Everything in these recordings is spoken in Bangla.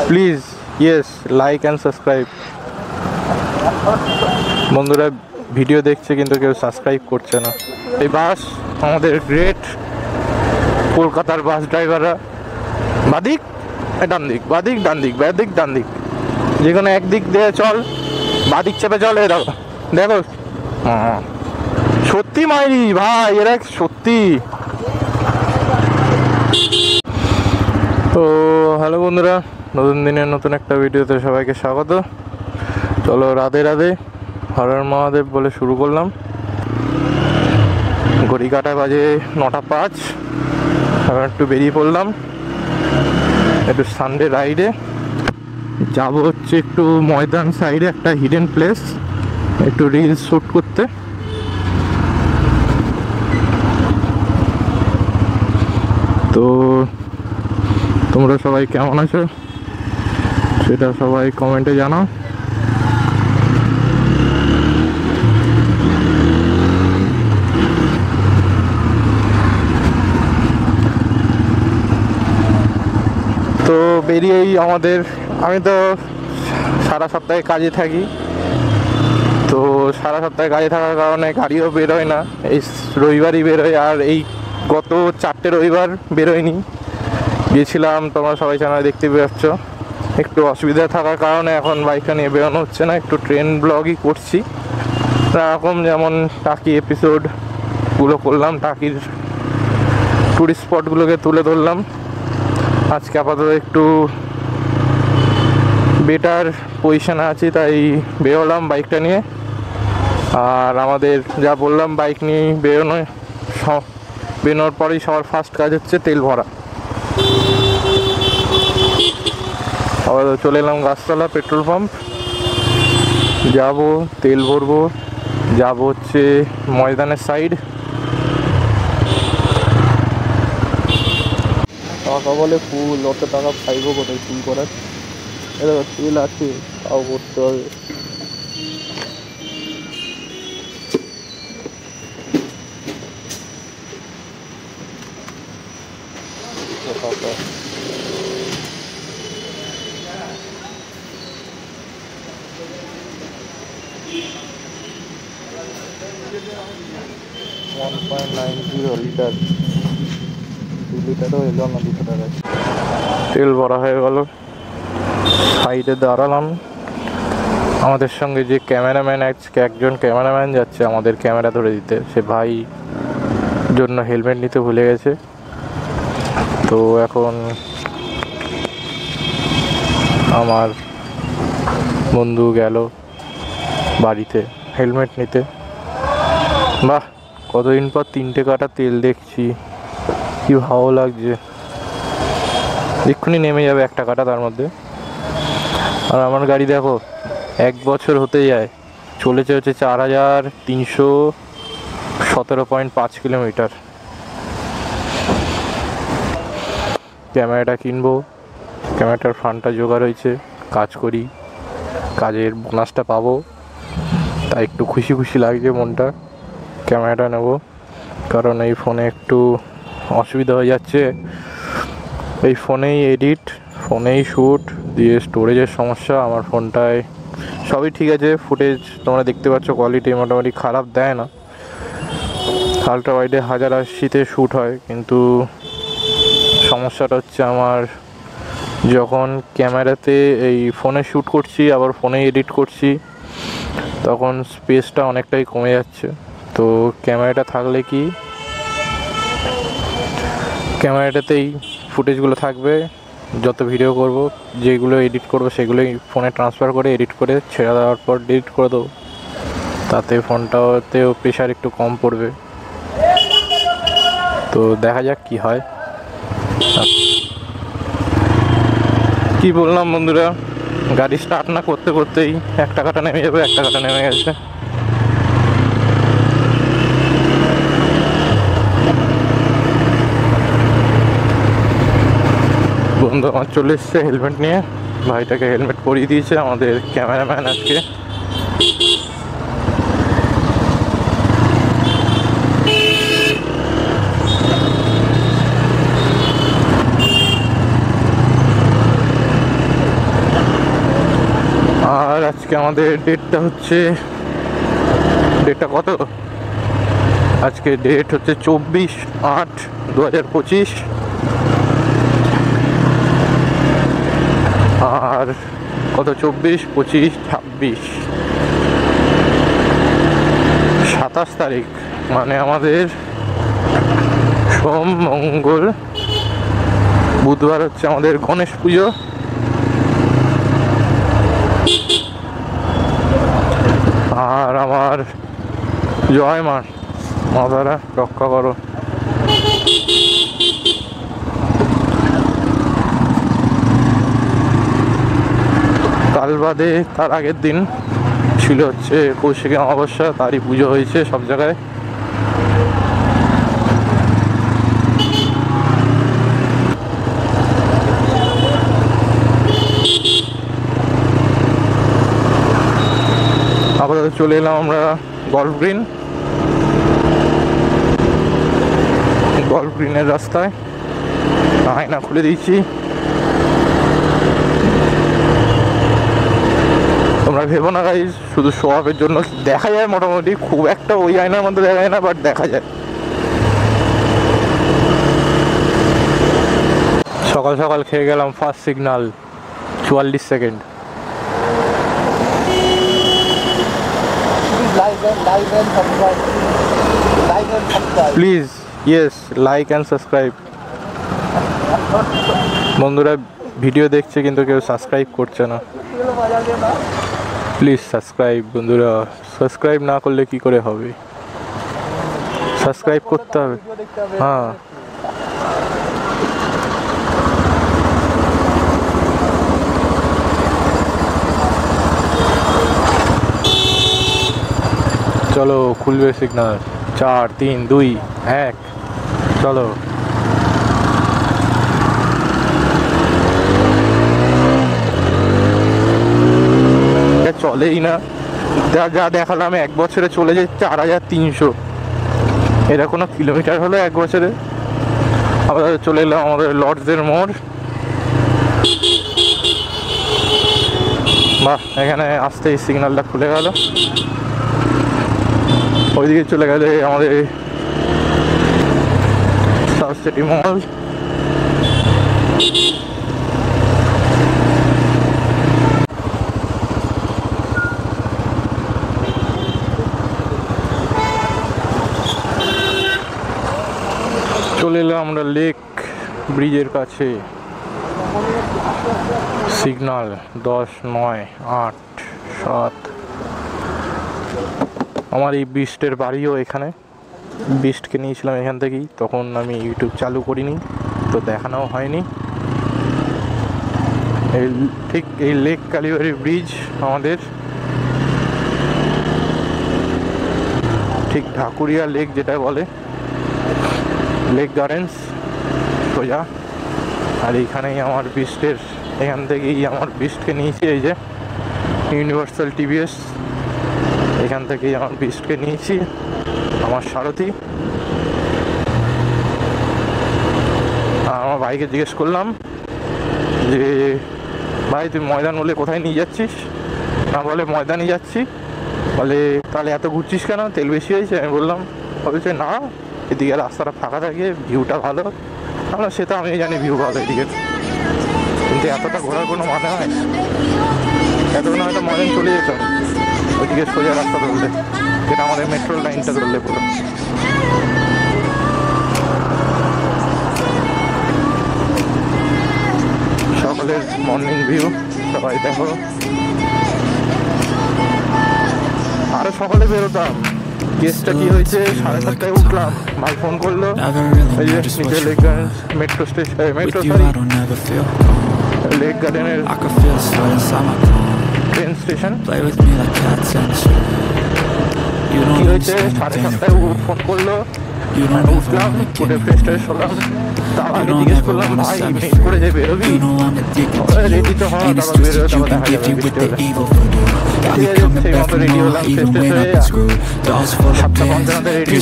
Please yes like and subscribe. বন্ধুরা ভিডিও দেখছে কিন্তু কেউ সাবস্ক্রাইব করছে না। এই বাস আমাদের গ্রেট কলকাতার বাস ড্রাইভাররা বাদিক ডান দিক, বাদিক ডান দিক, বাদিক ডান দিক, যে কোনো একদিক দিয়ে চল, বাদিক চেপে চল। এ দেখো দেখো, সত্যি মাইরি ভাই, এরা সত্যি। তো হ্যালো বন্ধুরা, নতুন দিনের নতুন একটা ভিডিওতে সবাইকে স্বাগত। চলো রাধে রাধে, হর হর মহাদেব বলে শুরু করলাম। ঘড়ি কাটা বাজে 9:05। এখন একটু বেরিয়ে পড়লাম, একটু সানডে রাইডে যাব। হচ্ছে একটু ময়দান সাইডে একটা হিডেন প্লেস, একটু রিলস শ্যুট করতে। তো তোমরা সবাই কেমন আছো সেটা সবাই কমেন্টে জানাও। তো বেরিয়েই আমি তো সারা সপ্তাহে কাজে থাকি, তো সারা সপ্তাহে কাজে থাকার কারণে গাড়িও বেরোয় না। এই রবিবারই বেরোয়, আর এই গত 4টে রবিবার বেরোয়নি। গিয়েছিলাম, তোমরা সবাই চ্যানেলে দেখতে পাচ্ছ। একটু অসুবিধা থাকার কারণে এখন বাইকটা নিয়ে বেরোনো হচ্ছে না, একটু ট্রেন ব্লগই করছি। এরকম যেমন টাকি এপিসোডগুলো করলাম, টাকির টুরিস্ট স্পটগুলোকে তুলে ধরলাম। আজকে আপাতত একটু বেটার পজিশানে আছি, তাই বেরোলাম বাইকটা নিয়ে। আর আমাদের যা বললাম, বাইক নিয়ে বেরোনোর পরেই সবার ফার্স্ট কাজ হচ্ছে তেল ভরা। আবার চলে এলাম গাছতলা পেট্রোল পাম্প, যাব তেল ভরবো, যাব হচ্ছে ময়দানের সাইড। টাকা বলে ফুল, অত টাকা পাইবো কোথায় ফুল করার? তেল আছে, তাও করতে হবে। লিটার 2 লিটারও এলো না, 200 টাকায় তেল ভরা হয়ে গেল। সাইডে দাঁড়ালাম, আমাদের সঙ্গে যে ক্যামেরাম্যান, একজন ক্যামেরাম্যান যাচ্ছে আমাদের ক্যামেরা ধরে দিতে। সে ভাই জন্য হেলমেট নিতে ভুলে গেছে। তো এখন আমার বন্ধু গেল বাড়িতে হেলমেট নিতে। বাহ, কতদিন পর 3টে কাটা তেল দেখছি, কি ভালো লাগছে। এক্ষুনি নেমে যাবে একটা কাটা তার মধ্যে। আর আমার গাড়ি দেখো, 1 বছর হতে যায়, চলেছে হচ্ছে 4317.5 কিলোমিটার। ক্যামেরাটা কিনবো, ক্যামেরাটার ফান্ডটা জোগাড় হয়েছে, কাজ করি, কাজের বোনাসটা পাবো, তাই একটু খুশি খুশি লাগছে মনটা। ক্যামেরাটা নেব, কারণ এই ফোনে একটু অসুবিধা হয়ে যাচ্ছে। এই ফোনেই এডিট, ফোনেই শ্যুট, দিয়ে স্টোরেজের সমস্যা। আমার ফোনটায় সবই ঠিক আছে, ফুটেজ তোমরা দেখতে পাচ্ছ, কোয়ালিটি মোটামুটি খারাপ দেয় না। আলট্রা ওয়াইডে 1080-তে শ্যুট হয়, কিন্তু সমস্যাটা হচ্ছে আমার যখন ক্যামেরাতে এই ফোনে শ্যুট করছি আবার ফোনে এডিট করছি, তখন স্পেসটা অনেকটাই কমে যাচ্ছে। তো ক্যামেরাটা থাকলে কি, ক্যামেরাটাতেই ফুটেজগুলো থাকবে, যত ভিডিও করব, যেগুলো এডিট করব সেগুলোই ফোনে ট্রান্সফার করে এডিট করে ছেড়ে দেওয়ার পর ডিলিট করে দেবো। তাতে ফোনটাতেও প্রেশার একটু কম পড়বে। তো দেখা যাক কি হয়। কি বললাম বন্ধুরা, গাড়ি স্টার্ট না করতে করতেই একটা কাটা নেমে যাবে, একটা কাটা নেমে গেছে। বন্ধু আমার চলে এসছে হেলমেট নিয়ে, ভাইটাকে হেলমেট পরিয়ে দিয়েছে আমাদের ক্যামেরাম্যান আজকে। আর আজকে আমাদের ডেটটা হচ্ছে, ডেটটা কত, আজকে ডেট হচ্ছে 24/8/2025। আর কত, 24, 25, 26, 27 তারিখ, মানে আমাদের সোম, মঙ্গল, বুধবার হচ্ছে আমাদের গণেশ পুজো। আর আমার জয় মা, মাতারা রক্ষা করো। কাল বাদে তার আগের দিন ছিল হচ্ছে কৌশিকী অমাবস্যা, তারই পুজো হয়েছে সব জায়গায়। আপাতত চলে এলাম আমরা গল্ফ গ্রিনের রাস্তায়। আয়না খুলে দিয়েছি, তোমরা ভেবো না গাইস শুধু শো অফের জন্য। দেখা যায় মোটামুটি, খুব একটা ওই আয়নার মধ্যে দেখা যায় না, বাট দেখা যায়। সকাল সকাল খেয়ে গেলাম first signal, 44 second. Please yes, like and subscribe. বন্ধুরা ভিডিও দেখছে কিন্তু কেউ সাবস্ক্রাইব করছে না। প্লিজ সাবস্ক্রাইব বন্ধুরা, সাবস্ক্রাইব না করলে কি করে হবে, সাবস্ক্রাইব করতে হবে। হ্যাঁ, চলো খুলবে সিগন্যাল, 4, 3, 2, 1, চলো। চলেই না, যা দেখালাম 1 বছরে চলে যায় 4300। এটা কোনো কিলোমিটার হলো 1 বছরে? আমরা চলে এলাম আমাদের লর্ডসের মোড়। বাহ, এখানে আসতেই সিগন্যালটা খুলে গেল। ওইদিকে চলে গেলে আমাদের সাউথ সিটি মল। চলে এলাম আমরা লেক ব্রিজের কাছে। সিগন্যাল 10, 9, 8, 7। আমার এই বিস্টের বাড়িও এখানে, বিস্টকে নিয়েছিলাম এখান থেকেই। তখন আমি ইউটিউব চালু করিনি, তো দেখানো হয়নি। এই ঠিক এই লেক কালীবাড়ি ব্রিজ আমাদের, ঠিক ঢাকুরিয়া লেক যেটা বলে, লেক গার্ডেন্স সোজা। আর এইখানেই আমার বিস্টের, এখান থেকেই আমার বিস্টকে নিয়েছি। এই যে ইউনিভার্সাল টিভিএস, এখান থেকেই আমার বিস্টকে নিয়েছি, আমার সারথি। আমার ভাইকে জিজ্ঞেস করলাম যে ভাই তুই ময়দান বলে কোথায় নিয়ে যাচ্ছিস? না বলে ময়দানে যাচ্ছি। বলে তাহলে এত ঘুরছিস কেন, তেল বেশি হয়েছে? আমি বললাম, বলছে না এদিকে রাস্তাটা ফাঁকা থাকে, ভিউটা ভালো। আমরা সে তো আমি জানি ভিউ ভালো এদিকে, কিন্তু এতটা ঘোরার কোনো মানে হয়? এতক্ষণ হয়তো ময়দান চলে যেতাম ওইদিকে সোজা রাস্তা ধরলে, যেটা আমাদের মেট্রো লাইনটা ধরলে পুরো। সকালের মর্নিং ভিউ সবাই দেখো। আরো সকালে বেরোতাম, কেসটা কি হয়েছে, 7:30টায় উঠলাম, ভাই ফোন করলো, এই যে নিচে lake garden metro station, metro sorry lake গার্ডেনের ট্রেন স্টেশন। কি হয়েছে, 7:30টায় ফোন করলো, উঠলাম, উঠে ফ্রেশ ট্রেশ হলাম। তার আগে জিজ্ঞেস করলাম ভাই মেট করে যে বেরোবি, রেডি তো হওয়া, তারপর বেরোবে, তারপর দেখা যাবে বৃষ্টি হলে। ঠিক আছে, সেই মতো রেডি হলাম, ফ্রেশ ট্রেশ হয়ে 7:55 রেডি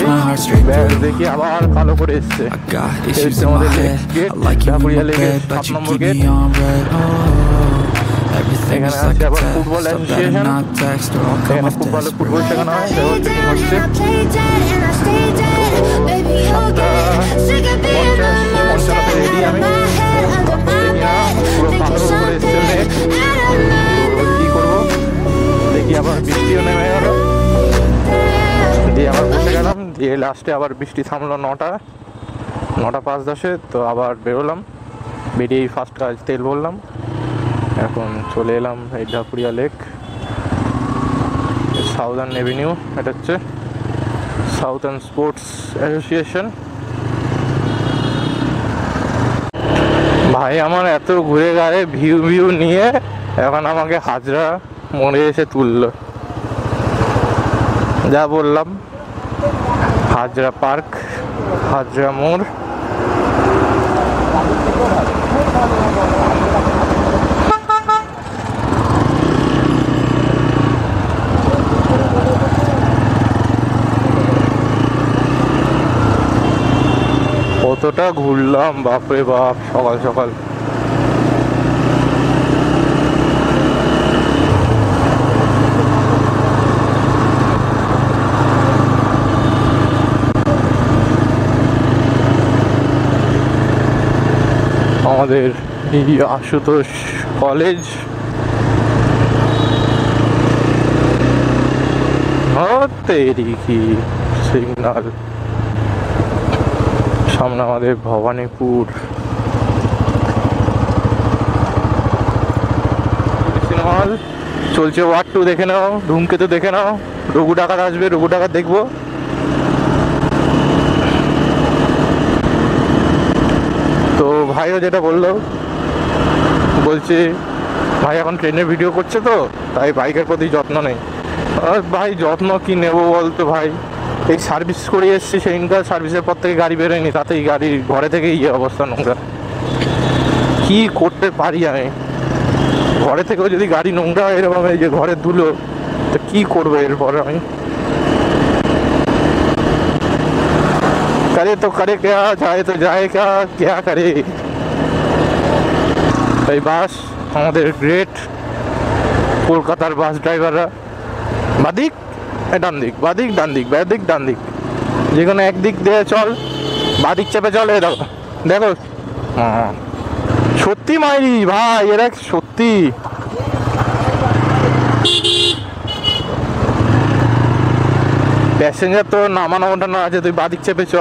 হয়ে ব্যাগ দেখি আবার কালো করে এসছে। আমাদের লেক গেট, ঢাকুরিয়া লেকের 7 নম্বর গেট। Everything এখানে is আছে like a আবার test, football so better association. not text or I'll cut এখানে my ফুটবল distance. শেখানো হয়, দেখো ট্রেনিং হচ্ছে। তো 7:50 পৌঁছানোতে রেডি আমি, তখন দেখি না পুরো কালো করে এসছে মেঘ। তো কী করবো, দেখি আবার বৃষ্টিও নেমে গেল, দিয়ে আবার বসে গেলাম। দিয়ে লাস্টে আবার বৃষ্টি থামলো 9:05। তো আবার বেরোলাম, বেরিয়েই ফার্স্ট কাজ তেল ভরলাম। এখন চলে এলাম এই ঢাকুরিয়া লেক, সাউদার্ন এভিনিউ। এটা হচ্ছে সাউদার্ন স্পোর্টস অ্যাসোসিয়েশন। ভাই আমার এত ঘুরে গায়ে ভিউ নিয়ে এখন আমাকে হাজরা মোড়ে এসে তুললো। যা বললাম, হাজরা পার্ক, হাজরা মোড়। কতটা ঘুরলাম বাপরে বাপ সকাল সকাল। আমাদের এই আশুতোষ কলেজ, কি সিগনাল। সামনে আমাদের ভবানীপুর সিনেমা হল চলছে। ওয়ার্ড 2 দেখে নাও, ধূমকেতু দেখে নাও, রঘু ডাকাত আসবে, রঘু ডাকাত দেখবো। তো ভাইও যেটা বলছে ভাই এখন ট্রেনের ভিডিও করছে তো তাই বাইকের প্রতি যত্ন নেই। ভাই যত্ন কি নেবো বলতো ভাই, এই সার্ভিস করে এসছি, সেইখানকার সার্ভিসের পর থেকে গাড়ি বেরোয়নি, তাতেই গাড়ি ঘরে থেকে ইয়ে অবস্থা নোংরা। কি করতে পারি আমি, ঘরে থেকেও যদি গাড়ি নোংরা এরকম এই যে ঘরে ধুলো, তো কি করবো এরপর আমি। करे तो करे क्या, जाए तो जाए क्या करे। এই বাস আমাদের গ্রেট কলকাতার বাস ড্রাইভাররা বাদিক ডান দিক, বাদিক ডান দিক, বাদিক ডান দিক, যে কোনো একদিক দিয়ে চল, বাদিক চেপে চল। এ দেখো দেখো, সত্যি মাইরি ভাই এরা, সত্যি। প্যাসেঞ্জার তো নামানো ওঠানো আছে, তুই বাদিক চেপে চ,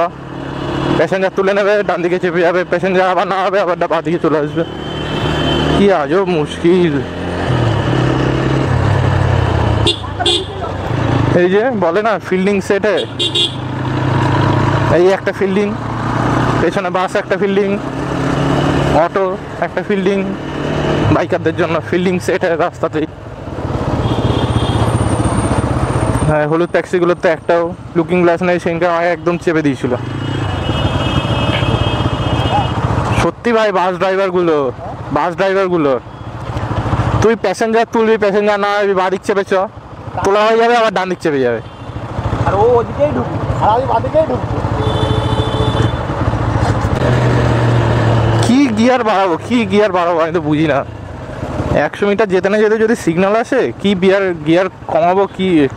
প্যাসেঞ্জার তুলে নেবে, ডান দিকে চেপে যাবে, প্যাসেঞ্জার আবার না হবে, আবার বাদিকে চলে আসবে। কি আজব মুশকিল। এই যে বলে না ফিল্ডিং সেটে, এই একটা ফিল্ডিং, পেছনে বাস একটা ফিল্ডিং, অটো একটা ফিল্ডিং, বাইকারদের জন্য ফিল্ডিং সেট রাস্তাতেই। হ্যাঁ, হলুদ ট্যাক্সিগুলোতে একটাও লুকিং গ্লাস নেই, সেখানে আমাকে একদম চেপে দিয়েছিল। সত্যি ভাই বাস ড্রাইভারগুলো তুই প্যাসেঞ্জার তুলবি, প্যাসেঞ্জার না হবি, বাদিক চেপে চ, তোলা হয়ে যাবে, আবার ডান দিক চেপে যাবে, আর ও ওদিকেই ঢুকবে আর আমি বাদিকেই ঢুকবো। কি গিয়ার বাড়াবো আমি তো বুঝি না। 100 মিটার যেতে না যেতে যদি সিগন্যাল আসে, কি গিয়ার কমাবো,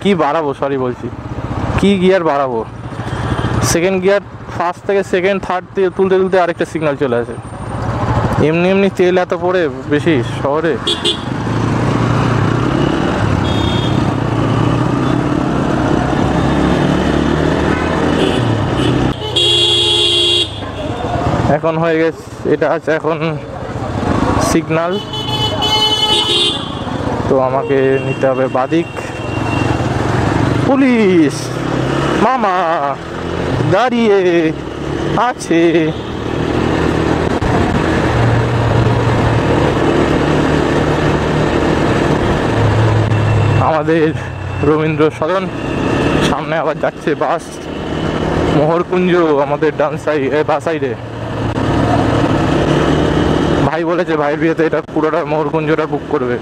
কি বাড়াবো, সরি বলছি, কি গিয়ার বাড়াবো। সেকেন্ড গিয়ার ফার্স্ট থেকে সেকেন্ড থার্ড তুলতে আরেকটা সিগন্যাল চলে আসে। এমনি তেল এত পড়ে বেশি শহরে। এখন হয়ে গেছে, এটা আছে এখন সিগন্যাল, তো আমাকে নিতে হবে বাদিক। পুলিশ মামা দাঁড়িয়ে আছে। আমাদের রবীন্দ্র সদন, সামনে আবার যাচ্ছে বাস মোহরকুঞ্জ, আমাদের ডান সাইড বাস সাইডে। ভাই বলেছে ভাইয়ের বিয়েতে এটা পুরোটা মোহরকুঞ্জটা বুক করবে।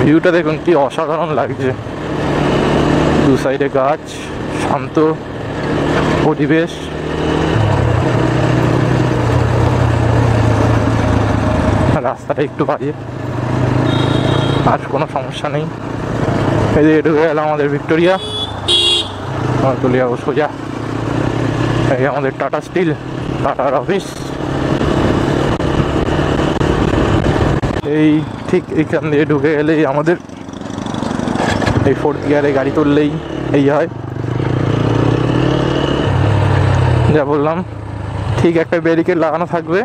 ভিউটা দেখুন কি অসাধারণ লাগছে, দু সাইডে গাছ, শান্ত পরিবেশ। রাস্তাটা একটু বাজে, আর কোনো সমস্যা নেই। এই যে ঢুকে গেল আমাদের ভিক্টোরিয়া, চলে যাবো সোজা। এই আমাদের টাটা স্টিল, টাটার অফিস। এই ঠিক এইখান দিয়ে ঢুকে গেলেই আমাদের এই 4th গিয়ারে গাড়ি তুললেই এই হয়, যা বললাম। ঠিক একটা ব্যারিকেড লাগানো থাকবে,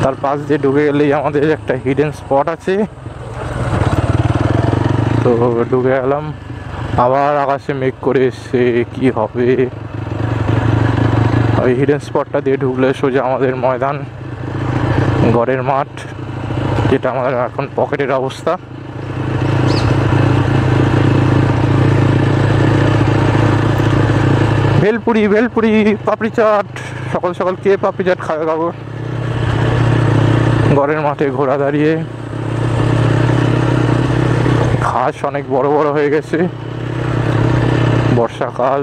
তার পাশ দিয়ে ঢুকে গেলেই আমাদের একটা হিডেন স্পট আছে। তো ঢুকে গেলাম, আবার আকাশে মেঘ করে এসছে, কি হবে। ওই হিডেন স্পটটা দিয়ে ঢুকলে সোজা আমাদের ময়দান, ঘরের মাঠ, যেটা আমাদের এখন পকেটের অবস্থা। ভেলপুরি ভেলপুরি পাপড়ি চাট, সকাল সকাল কে পাপড়ি চাট খাবে খাবো। ঘরের মাঠে ঘোড়া দাঁড়িয়ে, ঘাস অনেক বড় বড় হয়ে গেছে, বর্ষাকাল।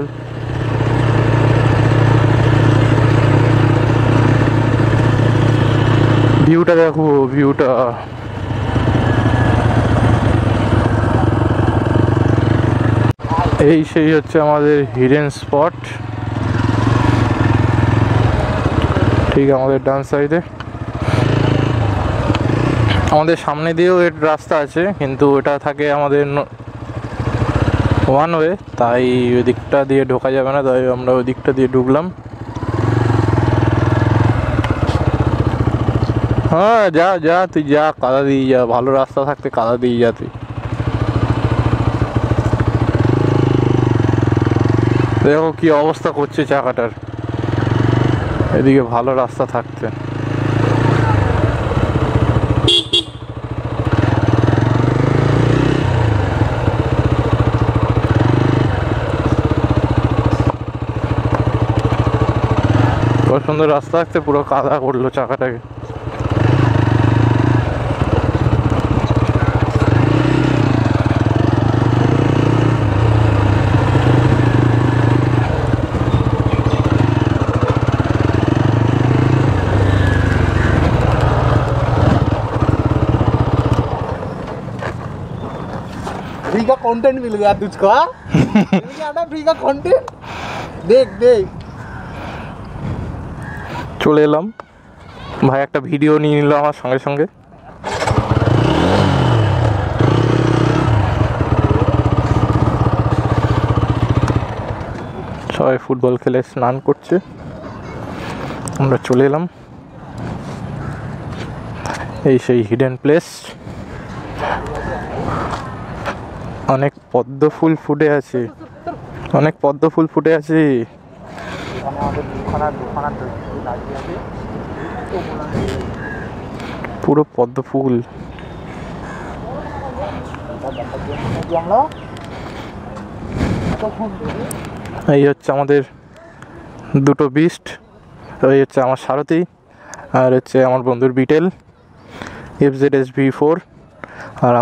ভিউটা দেখো, ভিউটা এই সেই হচ্ছে আমাদের হিডেন স্পট, ঠিক আমাদের ডান সাইডে। আমাদের সামনে দিয়েও এর রাস্তা আছে, কিন্তু এটা থাকে আমাদের ওয়ান ওয়ে, তাই ওই দিকটা দিয়ে ঢোকা যাবে না, তাই আমরা ওই দিকটা দিয়ে ঢুকলাম। হ্যাঁ যা যা, তুই যা, কাদা দিয়ে যা, ভালো রাস্তা থাকতে কাদা দিয়ে যা তুই। দেখো কি অবস্থা করছে চাকাটার, এদিকে ভালো রাস্তা থাকতে। কত সুন্দর রাস্তা থাকতে পুরো কাদা করলো চাকাটাকে। फ्री का कंटेंट मिल गया तुझको, हाँ? मिल गया ना फ्री का कंटेंट। देख देख চলে এলাম, ভাই একটা ভিডিও নিয়ে নিল আমার সঙ্গে সঙ্গে। সবাই ফুটবল খেলে স্নান করছে, আমরা চলে এলাম। এই সেই হিডেন প্লেস, অনেক পদ্ম ফুল ফুটে আছে, অনেক পদ্ম ফুল ফুটে আছে। পুরো পদ্ম ফুল। এই হচ্ছে আমাদের দুটো বিস্ট, এই হচ্ছে আমার সারথি, আর হচ্ছে আমার বন্ধুর বিটেল FZSV4, আর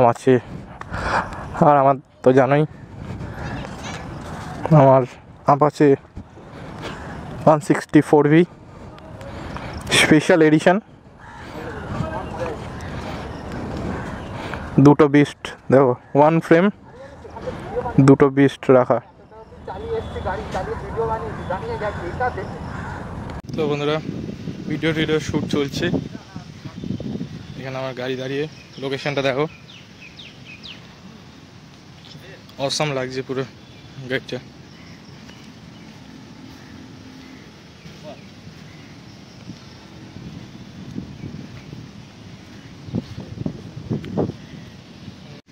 আমার তো জানোই আমার আপাচে 164V স্পেশাল এডিশন। দুটো বিস্ট দেখো, ওয়ান ফ্রেম, দুটো বিস্ট রাখা। তো বন্ধুরা, ভিডিও শ্যুট চলছে, এখানে আমার গাড়ি দাঁড়িয়ে, লোকেশনটা দেখো, অসাম লাগছে পুরো গাড়িটা।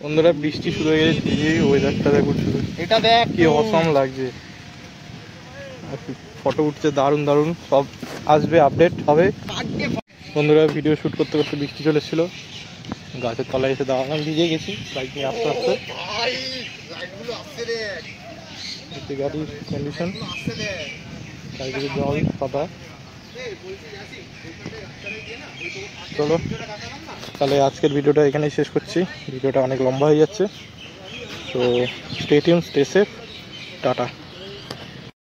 বন্ধুরা বৃষ্টি শুরু হয়ে গেছে, এই ওয়েদারটা দেখো শুরু, এটা দেখ কি অসাম লাগছে। ফটো উঠছে দারুণ দারুণ, সব আসবে, আপডেট হবে। বন্ধুরা ভিডিও শ্যুট করতে করতে বৃষ্টি চলে এসেছিলো, গাছের তলায় এসে দাঁড়ালাম, ভিজে গেছি বাইক নিয়ে আস্তে আস্তে। গাড়ির কন্ডিশন, চারিদিকে জল পাতা, চলো তাহলে আজকের ভিডিওটা এখানেই শেষ করছি, ভিডিওটা অনেক লম্বা হয়ে যাচ্ছে। তো stay tune, stay safe, tata.